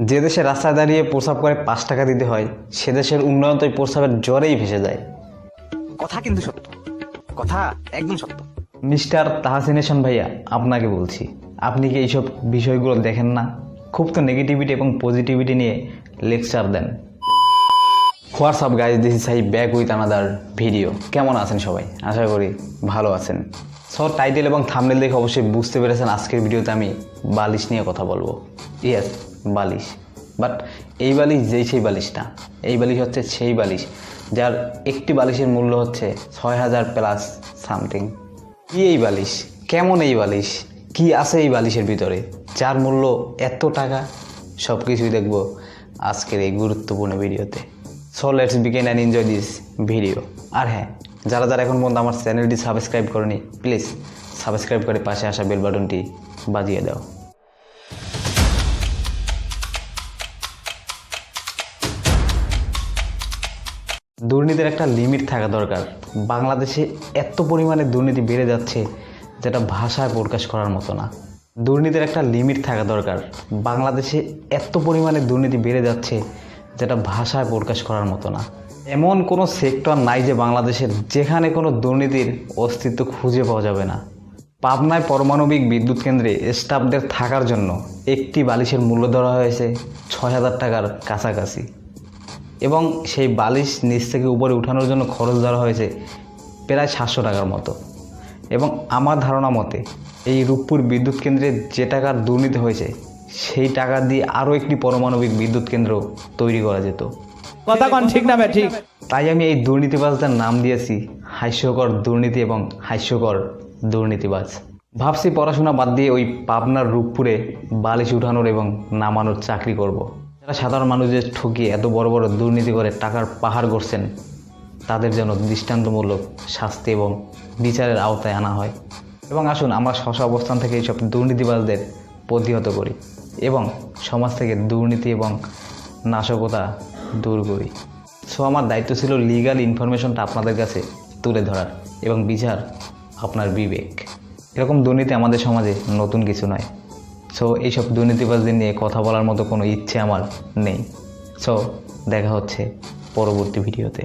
যে দেশে রাস্তায় দাঁড়িয়ে প্রস্রাব করে 5 টাকা দিতে হয়, সে দেশের উন্নয়ন তো প্রস্রাবের জ্বরেই ভেসে যায়। কথা কিন্তু সত্য, কথা একদম সত্য। মিস্টার তাহসিন হাসান ভাইয়া, আপনাকে বলছি, আপনি কি এইসব বিষয়গুলো দেখেন না? খুব তো নেগেটিভিটি এবং পজিটিভিটি নিয়ে লেকচার দেন। What's up guys, this is Sai back with another video. কেমন আছেন সবাই? আশা করি ভালো আছেন। সো টাইটেল এবং থাম্বনেল দেখে অবশ্যই বুঝতে পেরেছেন আজকের ভিডিওতে আমি বালিশ নিয়ে কথা বলবো। ইয়েস, বালিশ। বাট এই বালিশ সেই বালিশ না, এই বালিশ হচ্ছে সেই বালিশ যার একটি বালিশের মূল্য হচ্ছে 6,000 প্লাস সামথিং। কি এই বালিশ? কেমন এই বালিশ? কি আছে এই বালিশের ভিতরে যার মূল্য এত টাকা? সব কিছুই দেখবো আজকের এই গুরুত্বপূর্ণ ভিডিওতে। So let's begin and enjoy this video. আর হ্যাঁ, যারা এখন পর্যন্ত আমার চ্যানেলটি সাবস্ক্রাইব করেনি, প্লিজ সাবস্ক্রাইব করে পাশে আসা বেল বাটনটি বাজিয়ে দাও। দুর্নীতির একটা লিমিট থাকা দরকার। বাংলাদেশে এত পরিমাণে দুর্নীতি বেড়ে যাচ্ছে যেটা ভাষায় প্রকাশ করার মতো না। দুর্নীতির একটা লিমিট থাকা দরকার। বাংলাদেশে এত পরিমাণে দুর্নীতি বেড়ে যাচ্ছে যেটা ভাষায় প্রকাশ করার মতো না। এমন কোনো সেক্টর নাই যে বাংলাদেশের যেখানে কোনো দুর্নীতির অস্তিত্ব খুঁজে পাওয়া যাবে না। পাবনায় পারমাণবিক বিদ্যুৎ কেন্দ্রে স্টাফদের থাকার জন্য একটি বালিশের মূল্য ধরা হয়েছে 6,000 টাকার কাছাকাছি, এবং সেই বালিশ নিচ থেকে উপরে উঠানোর জন্য খরচ ধরা হয়েছে প্রায় 700 টাকার মতো। এবং আমার ধারণা মতে এই রূপপুর বিদ্যুৎ কেন্দ্রে যে টাকার দুর্নীতি হয়েছে সেই টাকা দিয়ে আরও একটি পারমাণবিক বিদ্যুৎ কেন্দ্র তৈরি করা যেত। কথা কোন ঠিক না ভাই? ঠিক। তাই আমি এই দুর্নীতিবাজদের নাম দিয়েছি হাস্যকর দুর্নীতি এবং হাস্যকর দুর্নীতিবাজ। ভাবছি পড়াশোনা বাদ দিয়ে ওই পাবনার রূপপুরে বালিশ উঠানোর এবং নামানোর চাকরি করব। যারা সাধারণ মানুষদের ঠকিয়ে এত বড় বড় দুর্নীতি করে টাকার পাহাড় গড়ছেন, তাদের যেন দৃষ্টান্তমূলক শাস্তি এবং বিচারের আওতায় আনা হয়। এবং আসুন আমরা স্ব অবস্থান থেকে এইসব দুর্নীতিবাজদের প্রতিহত করি এবং সমাজ থেকে দুর্নীতি এবং নাশকতা দূর করি। সো আমার দায়িত্ব ছিল লিগ্যাল ইনফরমেশনটা আপনাদের কাছে তুলে ধরার এবং বিচার আপনার বিবেক। এরকম দুর্নীতি আমাদের সমাজে নতুন কিছু নয়। সো এইসব দুর্নীতিবাজদের নিয়ে কথা বলার মতো কোনো ইচ্ছে আমার নেই। সো দেখা হচ্ছে পরবর্তী ভিডিওতে।